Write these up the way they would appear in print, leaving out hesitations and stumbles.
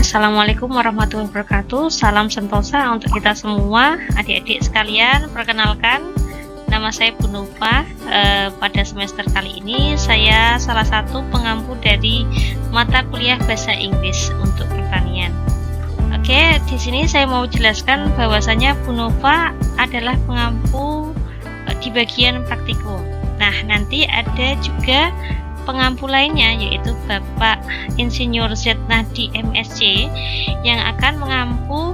Assalamualaikum warahmatullahi wabarakatuh. Salam sentosa untuk kita semua, adik-adik sekalian. Perkenalkan, nama saya Bu Nova. Pada semester kali ini, saya salah satu pengampu dari mata kuliah bahasa Inggris untuk pertanian. Oke, di sini saya mau jelaskan bahwasanya Bu Nova adalah pengampu di bagian praktikum. Nah, nanti ada juga pengampu lainnya, yaitu Bapak Insinyur Z Nahdi MSc yang akan mengampu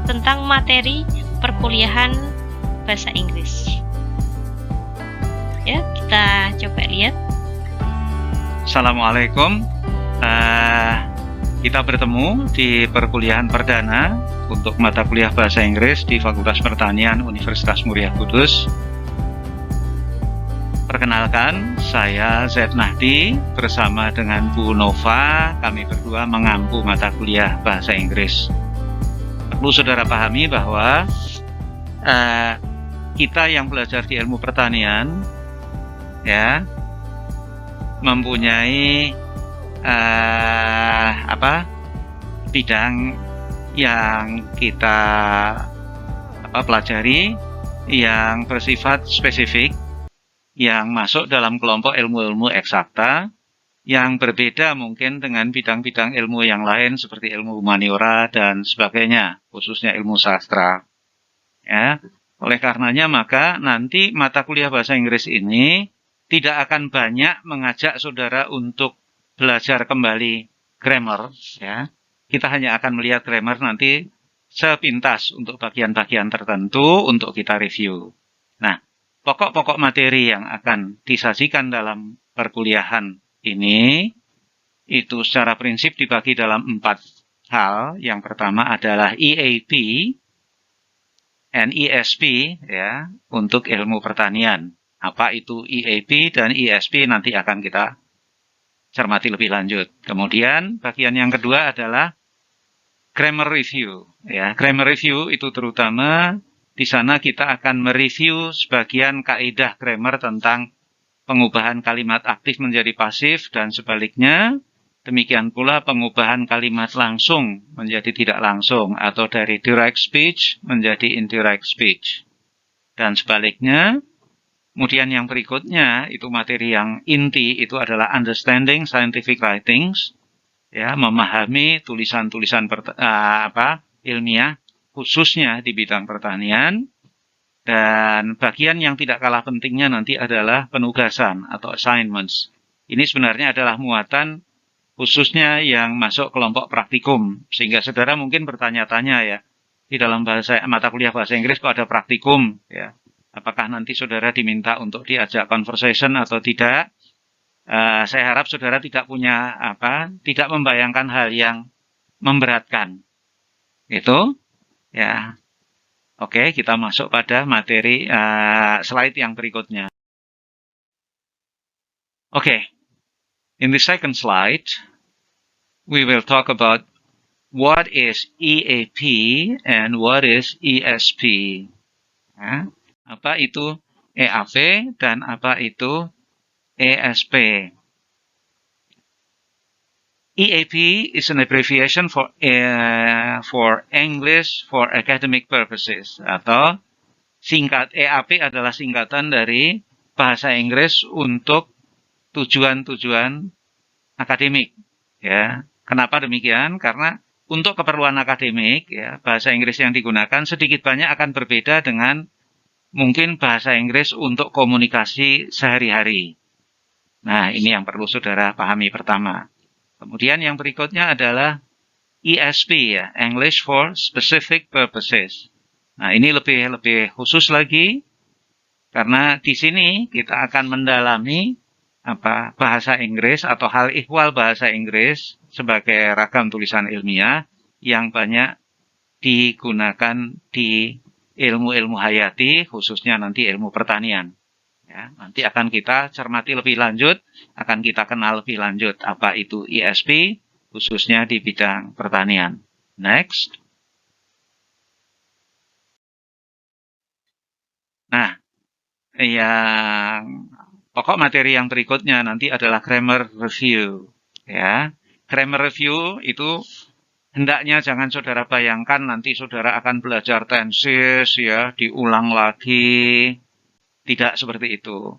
tentang materi perkuliahan bahasa Inggris. Ya, kita coba lihat. Assalamualaikum. Kita bertemu di perkuliahan perdana untuk mata kuliah bahasa Inggris di Fakultas Pertanian Universitas Muria Kudus. Perkenalkan, saya Z Nahdi bersama dengan Bu Nova. Kami berdua mengampu mata kuliah bahasa Inggris. Perlu saudara pahami bahwa kita yang belajar di ilmu pertanian, ya, mempunyai bidang yang kita pelajari yang bersifat spesifik, yang masuk dalam kelompok ilmu-ilmu eksakta, yang berbeda mungkin dengan bidang-bidang ilmu yang lain seperti ilmu humaniora dan sebagainya, khususnya ilmu sastra. Ya, oleh karenanya maka nanti mata kuliah bahasa Inggris ini tidak akan banyak mengajak saudara untuk belajar kembali grammar. Ya, kita hanya akan melihat grammar nanti sepintas untuk bagian-bagian tertentu untuk kita review. Nah, pokok-pokok materi yang akan disajikan dalam perkuliahan ini itu secara prinsip dibagi dalam 4 hal. Yang pertama adalah EAP and ESP, ya, untuk ilmu pertanian. Apa itu EAP dan ESP nanti akan kita cermati lebih lanjut. Kemudian bagian yang kedua adalah grammar review. Ya, grammar review itu terutama di sana kita akan mereview sebagian kaidah grammar tentang pengubahan kalimat aktif menjadi pasif dan sebaliknya. Demikian pula pengubahan kalimat langsung menjadi tidak langsung atau dari direct speech menjadi indirect speech. Dan sebaliknya. Kemudian yang berikutnya itu materi yang inti itu adalah understanding scientific writings, ya, memahami tulisan-tulisan ilmiah khususnya di bidang pertanian. Dan bagian yang tidak kalah pentingnya nanti adalah penugasan atau assignments. Ini sebenarnya adalah muatan khususnya yang masuk kelompok praktikum, sehingga saudara mungkin bertanya-tanya, ya, di dalam mata kuliah bahasa Inggris kok ada praktikum, ya. Apakah nanti saudara diminta untuk diajak conversation atau tidak? Saya harap saudara tidak membayangkan hal yang memberatkan. Itu, ya. Oke, kita masuk pada materi slide yang berikutnya. Oke, in the second slide, we will talk about what is EAP and what is ESP. Ya. Apa itu EAP dan apa itu ESP. EAP is an abbreviation for English for academic purposes, atau singkat EAP adalah singkatan dari bahasa Inggris untuk tujuan-tujuan akademik. Ya, kenapa demikian? Karena untuk keperluan akademik, ya, bahasa Inggris yang digunakan sedikit banyak akan berbeda dengan mungkin bahasa Inggris untuk komunikasi sehari-hari. Nah, ini yang perlu saudara pahami pertama. Kemudian yang berikutnya adalah ESP, ya, English for Specific Purposes. Nah, ini lebih khusus lagi karena di sini kita akan mendalami bahasa Inggris atau hal ihwal bahasa Inggris sebagai ragam tulisan ilmiah yang banyak digunakan di ilmu-ilmu hayati, khususnya nanti ilmu pertanian. Ya, nanti akan kita cermati lebih lanjut, akan kita kenal lebih lanjut apa itu ESP, khususnya di bidang pertanian. Next. Nah, yang pokok materi yang berikutnya nanti adalah grammar review. Ya, grammar review itu hendaknya jangan saudara bayangkan nanti saudara akan belajar tenses ya, diulang lagi. Tidak seperti itu.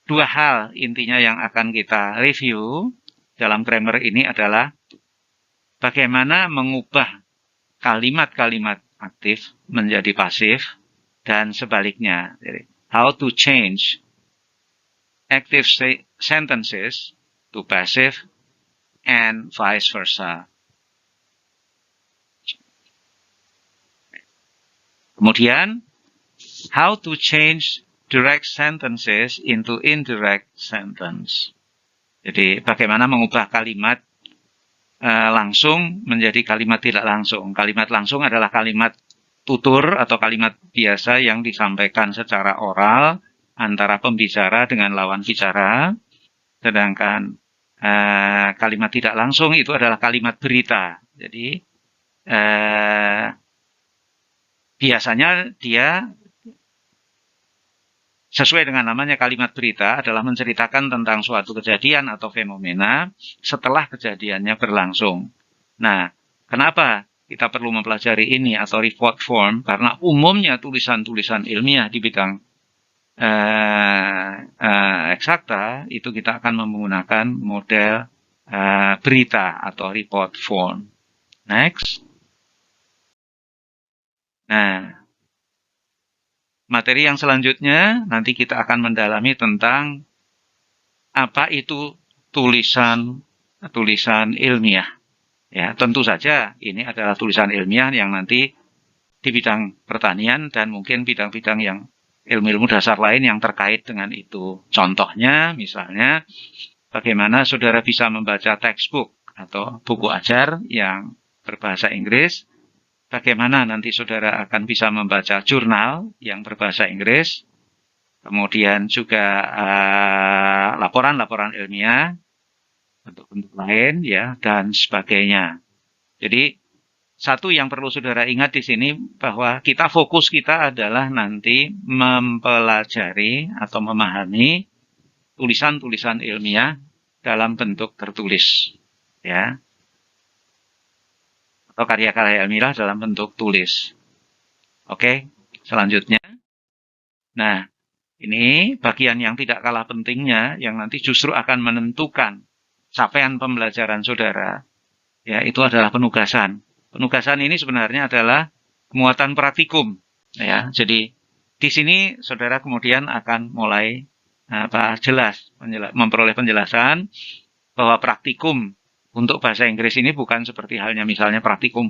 Dua hal intinya yang akan kita review dalam grammar ini adalah bagaimana mengubah kalimat-kalimat aktif menjadi pasif dan sebaliknya. Jadi, how to change active sentences to passive and vice versa. Kemudian, how to change direct sentences into indirect sentence. Jadi, bagaimana mengubah kalimat langsung menjadi kalimat tidak langsung. Kalimat langsung adalah kalimat tutur atau kalimat biasa yang disampaikan secara oral antara pembicara dengan lawan bicara. Sedangkan kalimat tidak langsung itu adalah kalimat berita. Jadi, biasanya dia sesuai dengan namanya kalimat berita adalah menceritakan tentang suatu kejadian atau fenomena setelah kejadiannya berlangsung. Nah, kenapa kita perlu mempelajari ini atau report form? Karena umumnya tulisan-tulisan ilmiah di bidang eksakta itu kita akan menggunakan model berita atau report form. Next. Nah, materi yang selanjutnya nanti kita akan mendalami tentang apa itu tulisan ilmiah. Ya, tentu saja ini adalah tulisan ilmiah yang nanti di bidang pertanian dan mungkin bidang-bidang yang ilmu-ilmu dasar lain yang terkait dengan itu. Contohnya misalnya bagaimana saudara bisa membaca textbook atau buku ajar yang berbahasa Inggris. Bagaimana nanti saudara akan bisa membaca jurnal yang berbahasa Inggris, kemudian juga laporan-laporan ilmiah, bentuk-bentuk lain, ya, dan sebagainya. Jadi, satu yang perlu saudara ingat di sini bahwa fokus kita adalah nanti mempelajari atau memahami tulisan-tulisan ilmiah dalam bentuk tertulis, ya. Atau karya-karya ilmiah dalam bentuk tulis. Oke, selanjutnya. Nah, ini bagian yang tidak kalah pentingnya, yang nanti justru akan menentukan capaian pembelajaran saudara. Ya, itu adalah penugasan. Penugasan ini sebenarnya adalah muatan praktikum. Ya, jadi di sini saudara kemudian akan mulai jelas memperoleh penjelasan bahwa praktikum untuk bahasa Inggris ini bukan seperti halnya misalnya praktikum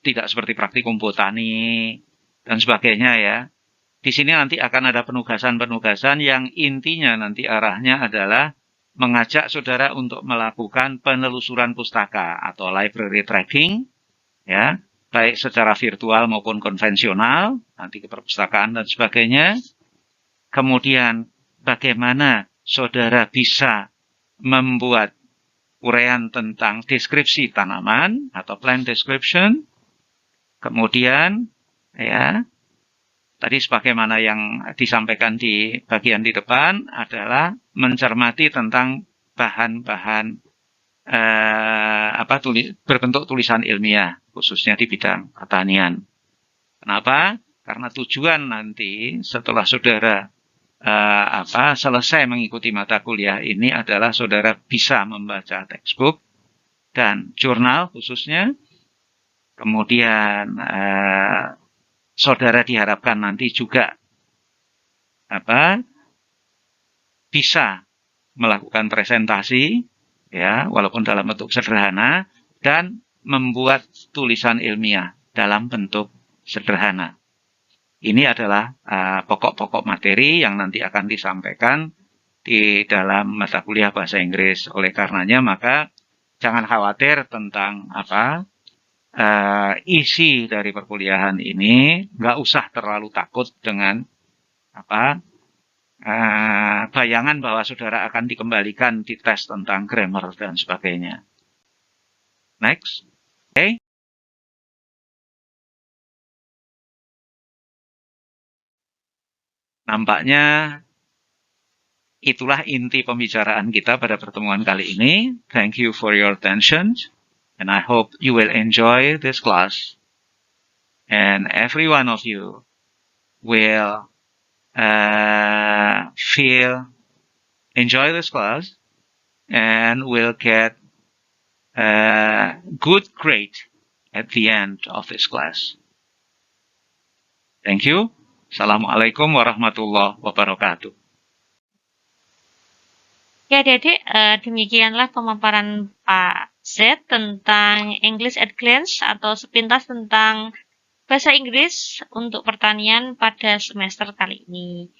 tidak seperti praktikum botani dan sebagainya ya. Di sini nanti akan ada penugasan-penugasan yang intinya nanti arahnya adalah mengajak saudara untuk melakukan penelusuran pustaka atau library tracking ya, baik secara virtual maupun konvensional, nanti ke perpustakaan dan sebagainya. Kemudian bagaimana saudara bisa membuat uraian tentang deskripsi tanaman atau plant description. Kemudian ya, tadi sebagaimana yang disampaikan di bagian di depan adalah mencermati tentang bahan-bahan berbentuk tulisan ilmiah khususnya di bidang pertanian. Kenapa? Karena tujuan nanti setelah saudara selesai mengikuti mata kuliah ini adalah saudara bisa membaca textbook dan jurnal khususnya. Kemudian saudara diharapkan nanti juga bisa melakukan presentasi ya, walaupun dalam bentuk sederhana, dan membuat tulisan ilmiah dalam bentuk sederhana. Ini adalah pokok-pokok materi yang nanti akan disampaikan di dalam mata kuliah bahasa Inggris. Oleh karenanya, maka jangan khawatir tentang isi dari perkuliahan ini. Nggak usah terlalu takut dengan bayangan bahwa saudara akan dikembalikan di tes tentang grammar dan sebagainya. Next. Oke. Nampaknya itulah inti pembicaraan kita pada pertemuan kali ini. Thank you for your attention. And I hope you will enjoy this class. And every one of you will enjoy this class and will get a good grade at the end of this class. Thank you. Assalamualaikum warahmatullahi wabarakatuh. Ya adik-adik, demikianlah pemaparan Pak Z tentang English at Glance atau sepintas tentang bahasa Inggris untuk pertanian pada semester kali ini.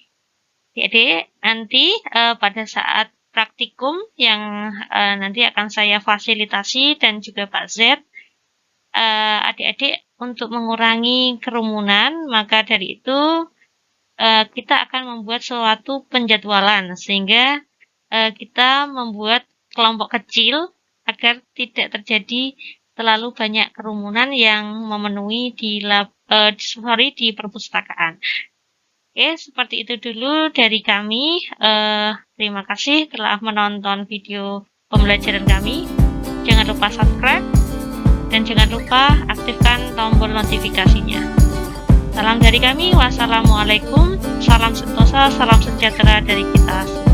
Adik-adik, nanti pada saat praktikum yang nanti akan saya fasilitasi dan juga Pak Z, adik-adik untuk mengurangi kerumunan, maka dari itu kita akan membuat suatu penjadwalan sehingga kita membuat kelompok kecil agar tidak terjadi terlalu banyak kerumunan yang memenuhi di perpustakaan. Oke, seperti itu dulu dari kami. Terima kasih telah menonton video pembelajaran kami. Jangan lupa subscribe dan jangan lupa aktifkan tombol notifikasinya. Salam dari kami, wassalamualaikum, salam sentosa, salam sejahtera dari kita semua.